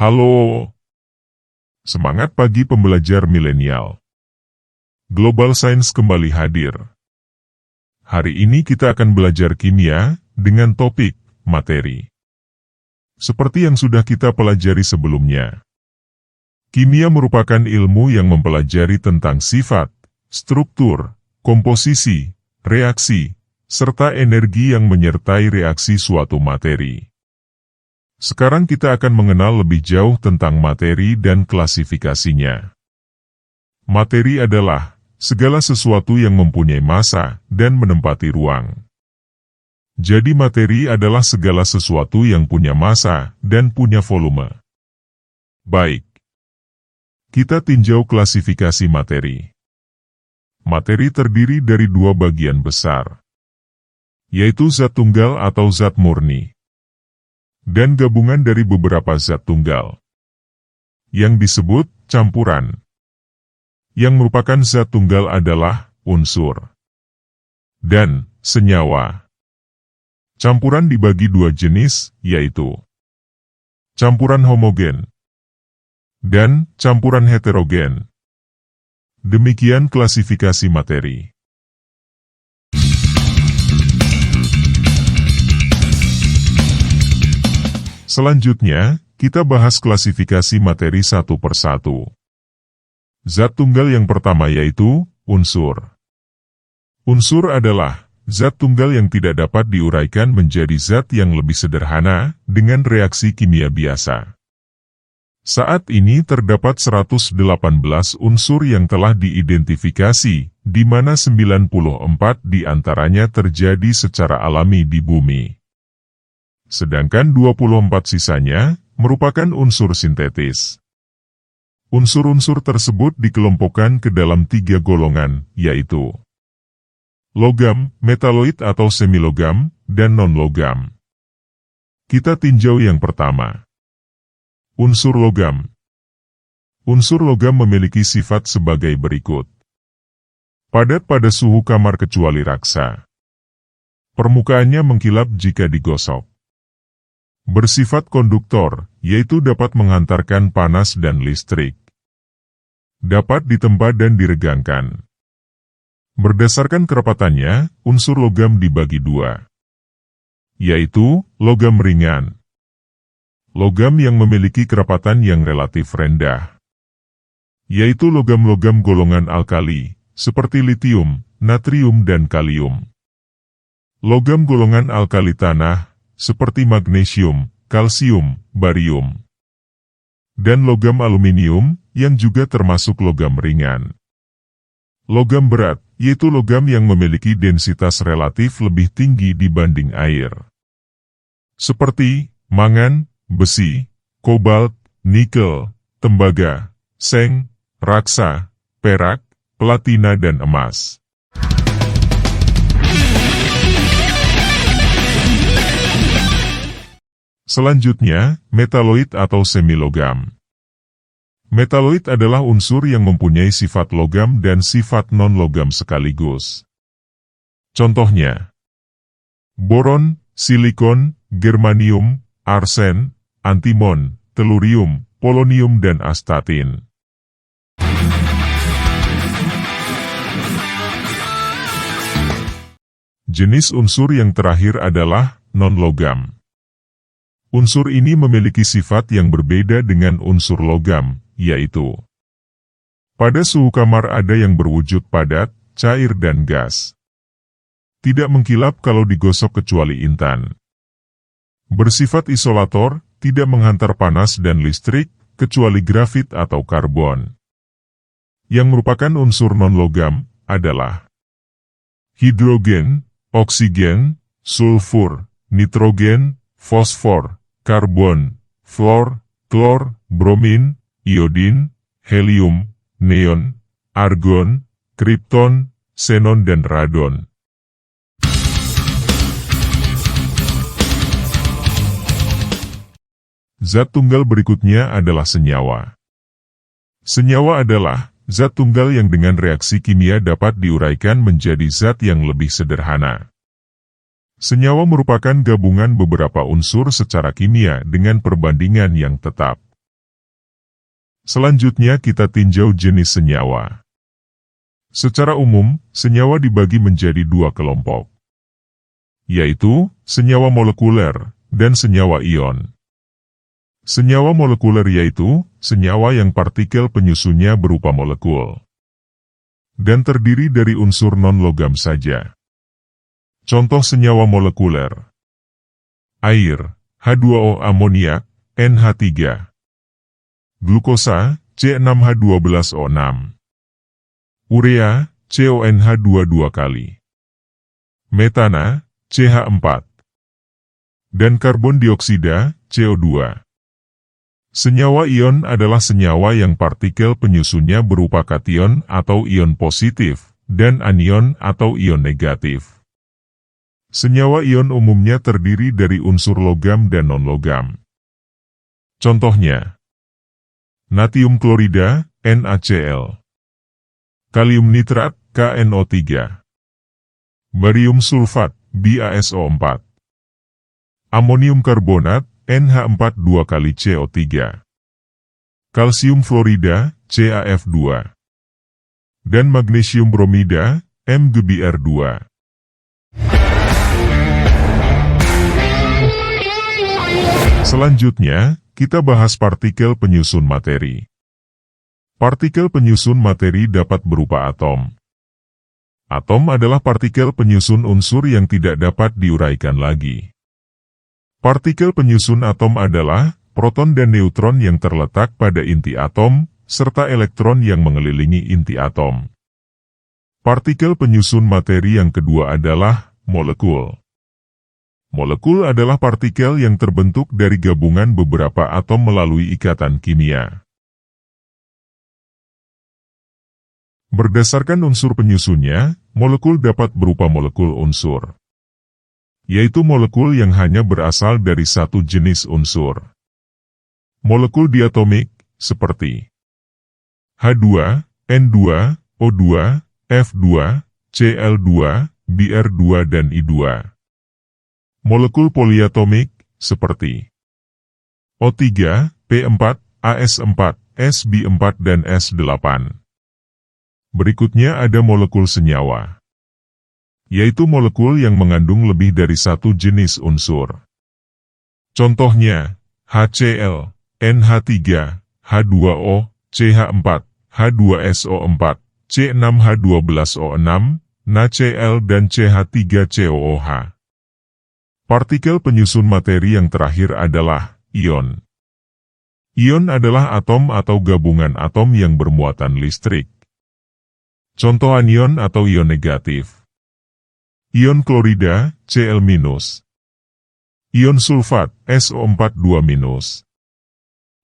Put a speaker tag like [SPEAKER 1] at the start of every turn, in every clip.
[SPEAKER 1] Halo, semangat pagi pembelajar milenial. Global Science kembali hadir. Hari ini kita akan belajar kimia dengan topik materi. Seperti yang sudah kita pelajari sebelumnya. Kimia merupakan ilmu yang mempelajari tentang sifat, struktur, komposisi, reaksi, serta energi yang menyertai reaksi suatu materi. Sekarang kita akan mengenal lebih jauh tentang materi dan klasifikasinya. Materi adalah segala sesuatu yang mempunyai massa dan menempati ruang. Jadi materi adalah segala sesuatu yang punya massa dan punya volume. Baik. Kita tinjau klasifikasi materi. Materi terdiri dari dua bagian besar, yaitu zat tunggal atau zat murni, dan gabungan dari beberapa zat tunggal, yang disebut campuran. Yang merupakan zat tunggal adalah unsur dan senyawa. Campuran dibagi dua jenis, yaitu campuran homogen dan campuran heterogen. Demikian klasifikasi materi. Selanjutnya, kita bahas klasifikasi materi satu persatu. Zat tunggal yang pertama yaitu unsur. Unsur adalah zat tunggal yang tidak dapat diuraikan menjadi zat yang lebih sederhana dengan reaksi kimia biasa. Saat ini terdapat 118 unsur yang telah diidentifikasi, di mana 94 diantaranya terjadi secara alami di bumi. Sedangkan 24 sisanya merupakan unsur sintetis. Unsur-unsur tersebut dikelompokkan ke dalam 3 golongan, yaitu logam, metaloid atau semilogam, dan non-logam. Kita tinjau yang pertama. Unsur logam. Unsur logam memiliki sifat sebagai berikut. Padat pada suhu kamar kecuali raksa. Permukaannya mengkilap jika digosok. Bersifat konduktor, yaitu dapat menghantarkan panas dan listrik. Dapat ditempa dan diregangkan. Berdasarkan kerapatannya, unsur logam dibagi dua, yaitu logam ringan. Logam yang memiliki kerapatan yang relatif rendah, yaitu logam-logam golongan alkali, seperti litium, natrium dan kalium. Logam golongan alkali tanah, seperti magnesium, kalsium, barium. Dan logam aluminium, yang juga termasuk logam ringan. Logam berat, yaitu logam yang memiliki densitas relatif lebih tinggi dibanding air. Seperti mangan, besi, kobalt, nikel, tembaga, seng, raksa, perak, platina dan emas. Selanjutnya, metaloid atau semilogam. Metaloid adalah unsur yang mempunyai sifat logam dan sifat non-logam sekaligus. Contohnya, boron, silikon, germanium, arsen, antimon, telurium, polonium dan astatin. Jenis unsur yang terakhir adalah non-logam. Unsur ini memiliki sifat yang berbeda dengan unsur logam, yaitu pada suhu kamar ada yang berwujud padat, cair dan gas. Tidak mengkilap kalau digosok kecuali intan. Bersifat isolator, tidak menghantar panas dan listrik, kecuali grafit atau karbon. Yang merupakan unsur non-logam adalah hidrogen, oksigen, sulfur, nitrogen, fosfor, karbon, fluor, klor, bromin, iodin, helium, neon, argon, kripton, xenon dan radon. Zat tunggal berikutnya adalah senyawa. Senyawa adalah zat tunggal yang dengan reaksi kimia dapat diuraikan menjadi zat yang lebih sederhana. Senyawa merupakan gabungan beberapa unsur secara kimia dengan perbandingan yang tetap. Selanjutnya kita tinjau jenis senyawa. Secara umum, senyawa dibagi menjadi dua kelompok, yaitu senyawa molekuler dan senyawa ion. Senyawa molekuler yaitu senyawa yang partikel penyusunnya berupa molekul dan terdiri dari unsur non-logam saja. Contoh senyawa molekuler: air, H2O, amoniak, NH3, glukosa, C6H12O6, urea, CONH2 2 kali, metana, CH4, dan karbon dioksida, CO2. Senyawa ion adalah senyawa yang partikel penyusunnya berupa kation atau ion positif, dan anion atau ion negatif. Senyawa ion umumnya terdiri dari unsur logam dan non-logam. Contohnya: natrium klorida, NaCl, kalium nitrat, KNO3, barium sulfat, BaSO4, amonium karbonat, NH4 2 kali CO3, kalsium fluorida, CaF2, dan magnesium bromida, MgBr2. Selanjutnya, kita bahas partikel penyusun materi. Partikel penyusun materi dapat berupa atom. Atom adalah partikel penyusun unsur yang tidak dapat diuraikan lagi. Partikel penyusun atom adalah proton dan neutron yang terletak pada inti atom, serta elektron yang mengelilingi inti atom. Partikel penyusun materi yang kedua adalah molekul. Molekul adalah partikel yang terbentuk dari gabungan beberapa atom melalui ikatan kimia. Berdasarkan unsur penyusunnya, molekul dapat berupa molekul unsur, yaitu molekul yang hanya berasal dari satu jenis unsur. Molekul diatomik, seperti H2, N2, O2, F2, Cl2, Br2 dan I2. Molekul poliatomik, seperti O3, P4, AS4, Sb4 dan S8. Berikutnya ada molekul senyawa, yaitu molekul yang mengandung lebih dari satu jenis unsur. Contohnya, HCl, NH3, H2O, CH4, H2SO4, C6H12O6, NaCl dan CH3COOH. Partikel penyusun materi yang terakhir adalah ion. Ion adalah atom atau gabungan atom yang bermuatan listrik. Contoh anion atau ion negatif: ion klorida, Cl-, ion sulfat, SO4 2-,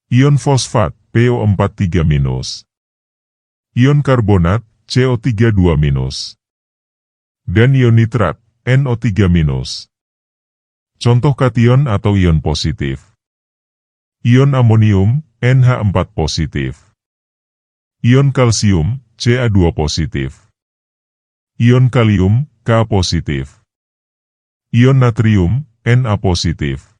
[SPEAKER 1] ion fosfat, PO4 3-, ion karbonat, CO3 2-, dan ion nitrat, NO3-. Contoh kation atau ion positif: ion amonium, NH4 positif, ion kalsium, Ca2 positif, ion kalium, Ka positif, ion natrium, Na positif,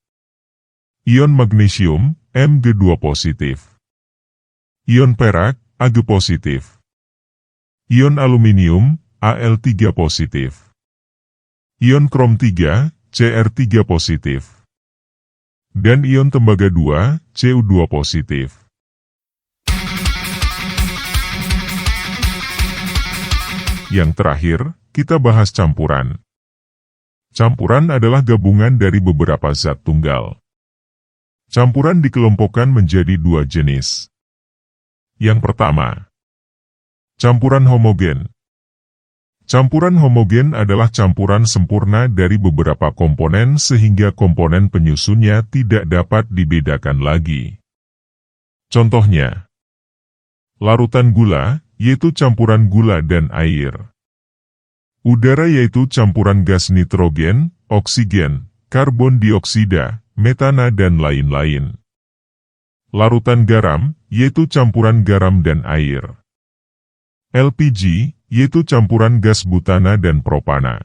[SPEAKER 1] ion magnesium, Mg2 positif, ion perak, Ag positif, ion aluminium, Al3 positif, ion krom 3, Cr3 positif, dan ion tembaga 2, Cu2 positif. Yang terakhir, kita bahas campuran. Campuran adalah gabungan dari beberapa zat tunggal. Campuran dikelompokkan menjadi dua jenis. Yang pertama, campuran homogen. Campuran homogen adalah campuran sempurna dari beberapa komponen sehingga komponen penyusunnya tidak dapat dibedakan lagi. Contohnya, larutan gula, yaitu campuran gula dan air. Udara yaitu campuran gas nitrogen, oksigen, karbon dioksida, metana dan lain-lain. Larutan garam, yaitu campuran garam dan air. LPG, yaitu campuran gas butana dan propana.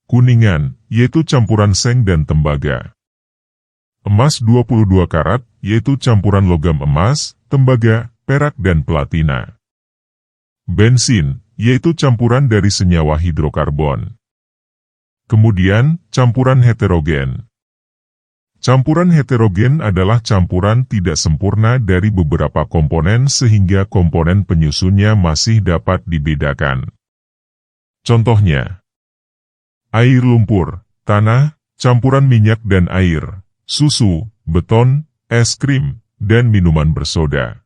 [SPEAKER 1] Kuningan, yaitu campuran seng dan tembaga. Emas 22 karat, yaitu campuran logam emas, tembaga, perak dan platina. Bensin, yaitu campuran dari senyawa hidrokarbon. Kemudian, campuran heterogen. Campuran heterogen adalah campuran tidak sempurna dari beberapa komponen sehingga komponen penyusunnya masih dapat dibedakan. Contohnya, air lumpur, tanah, campuran minyak dan air, susu, beton, es krim, dan minuman bersoda.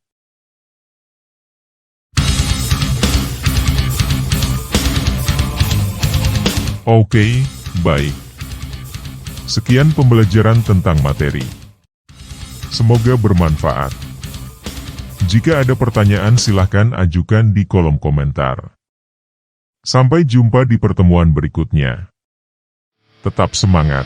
[SPEAKER 1] Oke, baik. Sekian pembelajaran tentang materi. Semoga bermanfaat. Jika ada pertanyaan silahkan ajukan di kolom komentar. Sampai jumpa di pertemuan berikutnya. Tetap semangat.